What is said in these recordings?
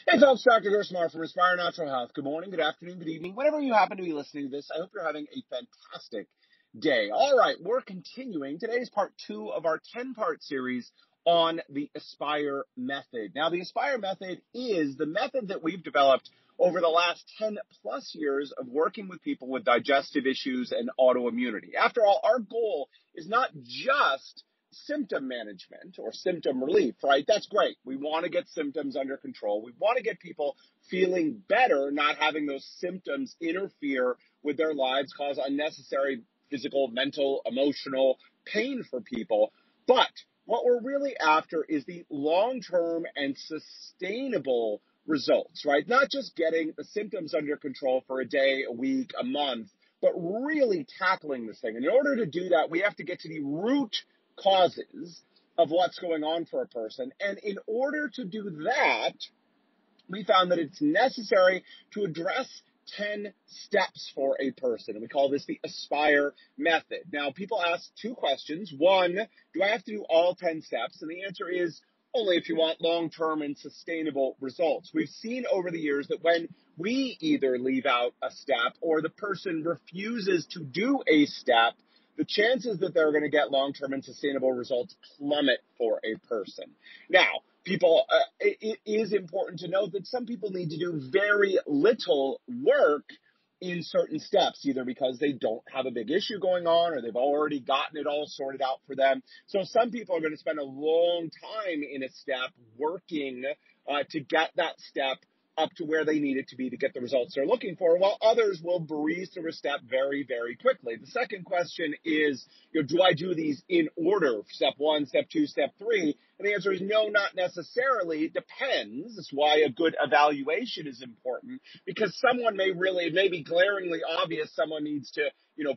Hey folks, Dr. Gerstmar from Inspire Natural Health. Good morning, good afternoon, good evening, whenever you happen to be listening to this. I hope you're having a fantastic day. All right, we're continuing. Today's part 2 of our 10-part series on the Aspire method. Now, the Aspire method is the method that we've developed over the last 10 plus years of working with people with digestive issues and autoimmunity. After all, our goal is not just symptom management or symptom relief, right? That's great. We want to get symptoms under control. We want to get people feeling better, not having those symptoms interfere with their lives, cause unnecessary physical, mental, emotional pain for people. But what we're really after is the long-term and sustainable results, right? Not just getting the symptoms under control for a day, a week, a month, but really tackling this thing. And in order to do that, we have to get to the root causes of what's going on for a person. And in order to do that, we found that it's necessary to address 10 steps for a person. And we call this the Aspire method. Now, people ask two questions. One, do I have to do all 10 steps? And the answer is only if you want long-term and sustainable results. We've seen over the years that when we either leave out a step or the person refuses to do a step, the chances that they're going to get long-term and sustainable results plummet for a person. Now, it is important to note that some people need to do very little work in certain steps, either because they don't have a big issue going on or they've already gotten it all sorted out for them. So some people are going to spend a long time in a step working to get that step up to where they need it to be to get the results they're looking for, while others will breeze through a step very, very quickly. The second question is, do I do these in order? Step 1, step 2, step 3? And the answer is no, not necessarily. It depends. That's why a good evaluation is important, because someone may be glaringly obvious someone needs to,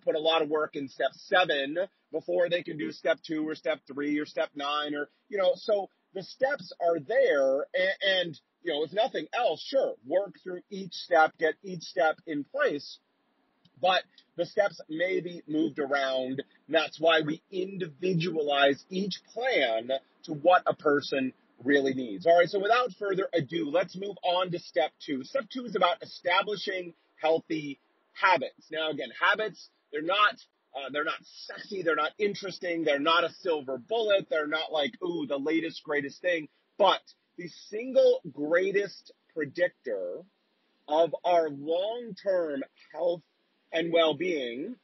put a lot of work in step 7 before they can do step 2 or step 3 or step 9 or, so the steps are there and if nothing else, sure, work through each step, get each step in place, but the steps may be moved around. That's why we individualize each plan to what a person really needs. All right, so without further ado, let's move on to step 2. Step 2 is about establishing healthy habits. Now, again, habits, they're not sexy, they're not interesting, they're not a silver bullet, they're not like, ooh, the latest, greatest thing, but the single greatest predictor of our long-term health and well-being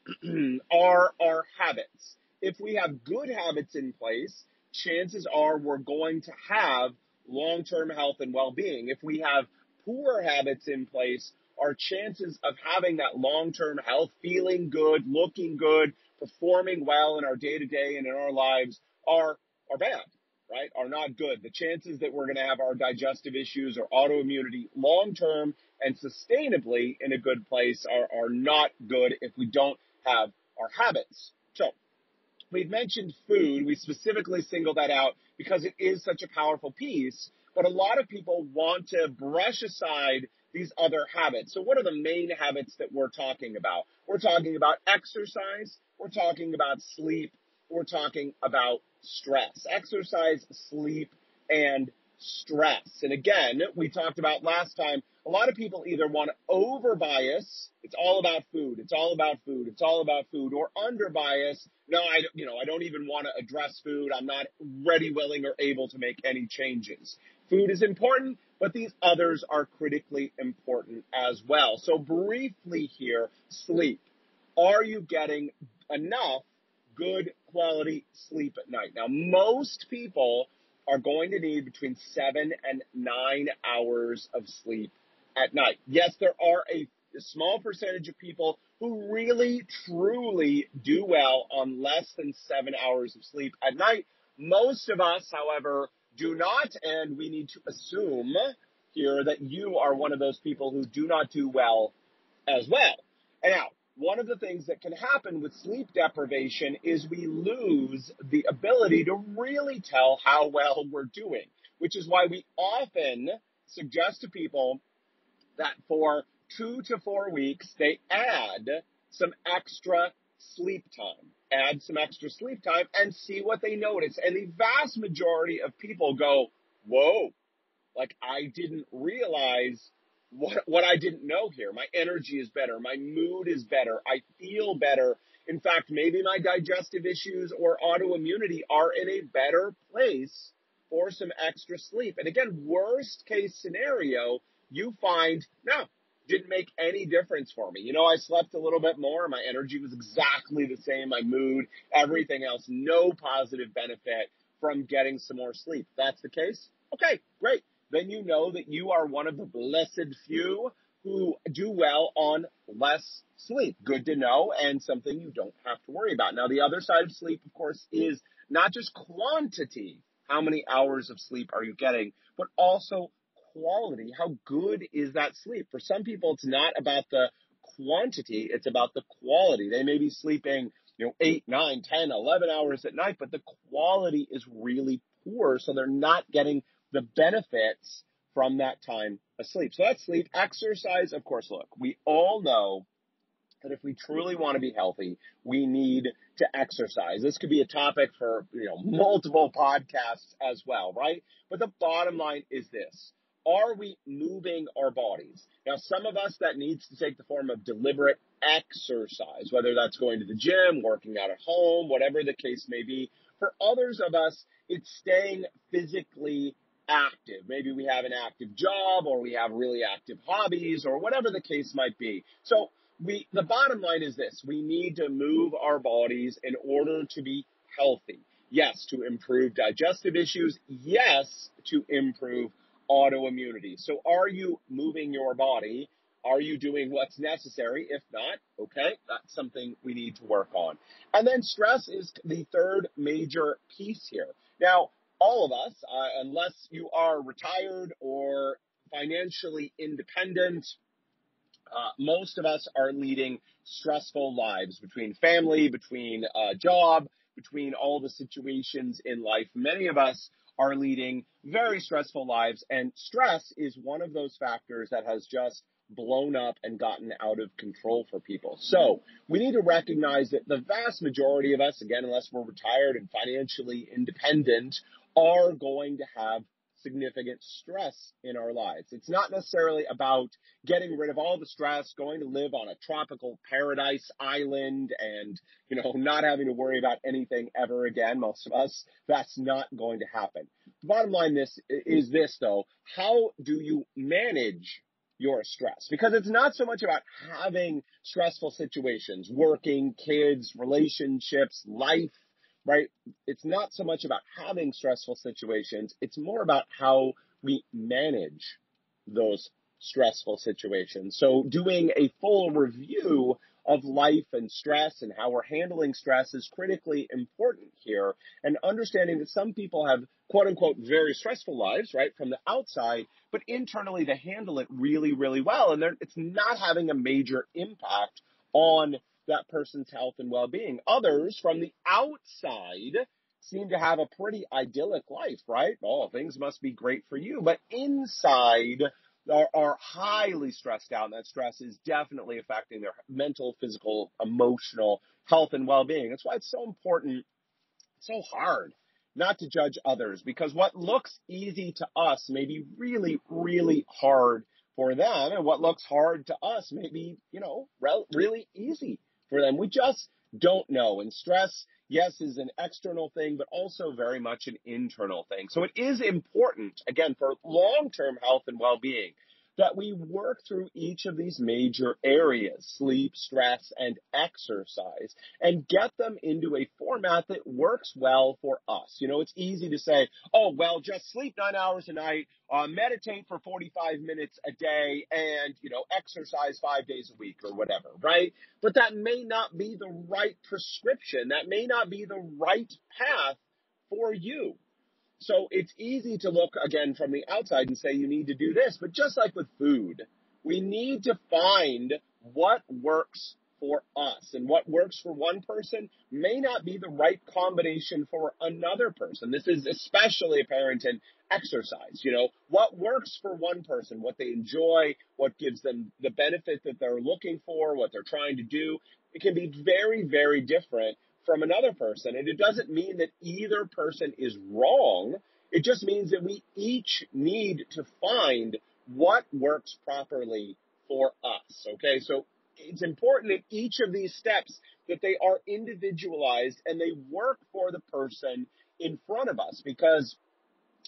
are our habits. If we have good habits in place, chances are we're going to have long-term health and well-being. If we have poor habits in place, our chances of having that long-term health, feeling good, looking good, performing well in our day-to-day and in our lives are bad. Right, are not good. The chances that we're going to have our digestive issues or autoimmunity long-term and sustainably in a good place are not good if we don't have our habits. So we've mentioned food. We specifically singled that out because it is such a powerful piece, but a lot of people want to brush aside these other habits. So what are the main habits that we're talking about? We're talking about exercise. We're talking about sleep. We're talking about stress. Exercise, sleep, and stress. And again, we talked about last time, a lot of people either want to over-bias, it's all about food, it's all about food, it's all about food, or under-bias, no, I don't even want to address food, I'm not ready, willing, or able to make any changes. Food is important, but these others are critically important as well. So briefly here, sleep. Are you getting enough good quality sleep at night? Now, most people are going to need between 7 and 9 hours of sleep at night. Yes, there are a small percentage of people who really, truly do well on less than 7 hours of sleep at night. Most of us, however, do not, and we need to assume here that you are one of those people who do not do well as well. And now, one of the things that can happen with sleep deprivation is we lose the ability to really tell how well we're doing, which is why we often suggest to people that for 2 to 4 weeks, they add some extra sleep time. Add some extra sleep time and see what they notice. And the vast majority of people go, whoa, Like, I didn't realize what I didn't know here. My energy is better. My mood is better. I feel better. In fact, maybe my digestive issues or autoimmunity are in a better place for some extra sleep. And again, worst case scenario, you find, no, didn't make any difference for me. You know, I slept a little bit more. My energy was exactly the same. My mood, everything else, no positive benefit from getting some more sleep. If that's the case, okay, great. Then you know that you are one of the blessed few who do well on less sleep. Good to know, and something you don't have to worry about. Now, the other side of sleep, of course, is not just quantity. How many hours of sleep are you getting, but also quality. How good is that sleep? For some people, it's not about the quantity, it's about the quality. They may be sleeping, 8, 9, 10, 11 hours at night, but the quality is really poor, so they're not getting the benefits from that time asleep. So that's sleep. Exercise, of course, look, we all know that if we truly want to be healthy, we need to exercise. This could be a topic for, multiple podcasts as well, right? But the bottom line is this. Are we moving our bodies? Now, some of us, that needs to take the form of deliberate exercise, whether that's going to the gym, working out at home, whatever the case may be. For others of us, it's staying physically active. Maybe we have an active job, or we have really active hobbies, or whatever the case might be. So the bottom line is this. We need to move our bodies in order to be healthy. Yes, to improve digestive issues. Yes, to improve autoimmunity. So are you moving your body? Are you doing what's necessary? If not, okay, that's something we need to work on. And then stress is the third major piece here. Now, all of us, unless you are retired or financially independent, most of us are leading stressful lives between family, between job, between all the situations in life. Many of us are leading very stressful lives, and stress is one of those factors that has just blown up and gotten out of control for people. So we need to recognize that the vast majority of us, again, unless we're retired and financially independent, are going to have significant stress in our lives. It's not necessarily about getting rid of all the stress, going to live on a tropical paradise island and, not having to worry about anything ever again. Most of us, that's not going to happen. The bottom line is this, though. How do you manage your stress? Because it's not so much about having stressful situations, working, kids, relationships, life, right? It's not so much about having stressful situations. It's more about how we manage those stressful situations. So doing a full review of life and stress and how we're handling stress is critically important here, and understanding that some people have quote unquote very stressful lives, right, from the outside, but internally they handle it really, really well, and it's not having a major impact on that person's health and well-being. Others from the outside seem to have a pretty idyllic life, right? Oh, things must be great for you. But inside are highly stressed out, and that stress is definitely affecting their mental, physical, emotional health and well-being. That's why it's so important, so hard not to judge others, because what looks easy to us may be really, really hard for them, and what looks hard to us may be, really easy for them. We just don't know. And stress, yes, is an external thing, but also very much an internal thing. So it is important, again, for long-term health and well-being, that we work through each of these major areas, sleep, stress, and exercise, and get them into a format that works well for us. It's easy to say, oh, well, just sleep 9 hours a night, meditate for 45 minutes a day, and, exercise 5 days a week or whatever, right? But that may not be the right prescription. That may not be the right path for you. So it's easy to look, again, from the outside and say you need to do this. But just like with food, we need to find what works for us. And what works for one person may not be the right combination for another person. This is especially apparent in exercise. What works for one person, what they enjoy, what gives them the benefit that they're looking for, what they're trying to do, it can be very, very different from another person. And it doesn't mean that either person is wrong. It just means that we each need to find what works properly for us, okay? So it's important in each of these steps that they are individualized and they work for the person in front of us, because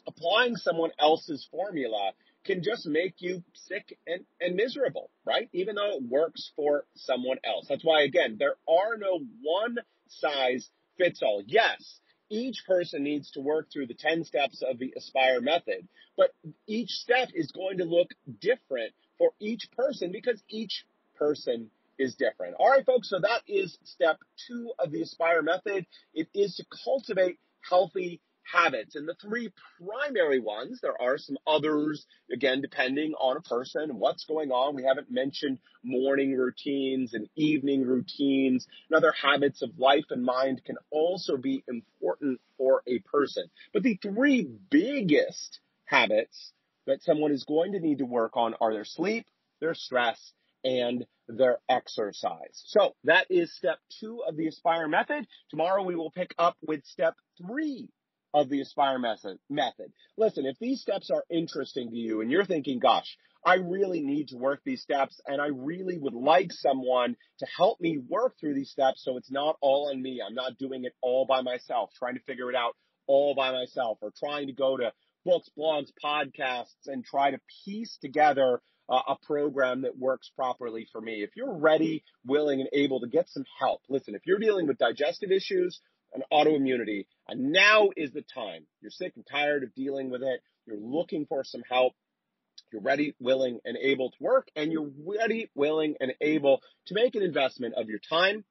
applying someone else's formula can just make you sick and miserable, right? Even though it works for someone else. That's why, again, there are no one size fits all. Yes, each person needs to work through the 10 steps of the Aspire method, but each step is going to look different for each person because each person is different. All right, folks, so that is step 2 of the Aspire method. It is to cultivate healthy habits. And the 3 primary ones, there are some others, again, depending on a person and what's going on. We haven't mentioned morning routines and evening routines and other habits of life and mind can also be important for a person. But the 3 biggest habits that someone is going to need to work on are their sleep, their stress, and their exercise. So that is step 2 of the Aspire method. Tomorrow we will pick up with step 3 of the Aspire method. Listen, if these steps are interesting to you and you're thinking, gosh, I really need to work these steps and I really would like someone to help me work through these steps so it's not all on me. I'm not doing it all by myself, trying to figure it out all by myself, or trying to go to books, blogs, podcasts, and try to piece together a program that works properly for me. If you're ready, willing, and able to get some help, listen, if you're dealing with digestive issues and autoimmunity, and now is the time. You're sick and tired of dealing with it. You're looking for some help. You're ready, willing, and able to work, and you're ready, willing, and able to make an investment of your time,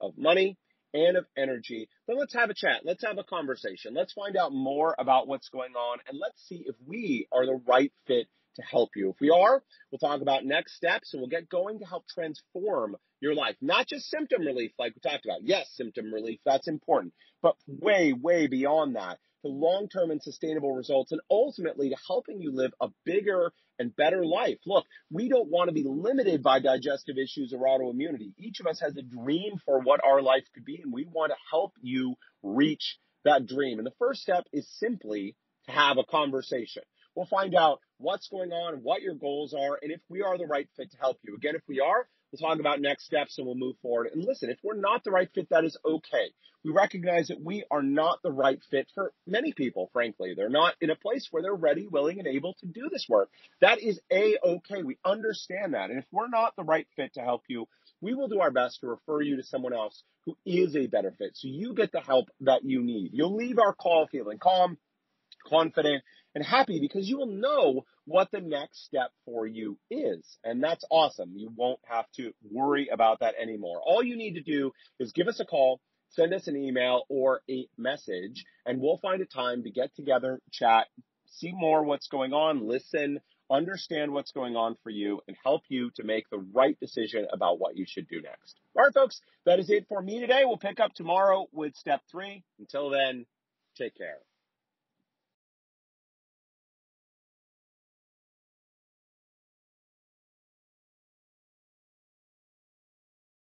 of money, and of energy. Then let's have a chat. Let's have a conversation. Let's find out more about what's going on, and let's see if we are the right fit to help you. If we are, we'll talk about next steps, and we'll get going to help transform your life. Not just symptom relief like we talked about. Yes, symptom relief, that's important, but way, way beyond that, to long-term and sustainable results, and ultimately to helping you live a bigger and better life. Look, we don't want to be limited by digestive issues or autoimmunity. Each of us has a dream for what our life could be, and we want to help you reach that dream. And the first step is simply to have a conversation. We'll find out what's going on, what your goals are, and if we are the right fit to help you. Again, if we are, we'll talk about next steps and we'll move forward. And listen, if we're not the right fit, that is okay. We recognize that we are not the right fit for many people, frankly. They're not in a place where they're ready, willing, and able to do this work. That is A-okay. We understand that. And if we're not the right fit to help you, we will do our best to refer you to someone else who is a better fit, so you get the help that you need. You'll leave our call feeling calm, confident, and happy because you will know what the next step for you is. And that's awesome. You won't have to worry about that anymore. All you need to do is give us a call, send us an email or a message, and we'll find a time to get together, chat, see more what's going on, listen, understand what's going on for you, and help you to make the right decision about what you should do next. All right, folks, that is it for me today. We'll pick up tomorrow with step 3. Until then, take care.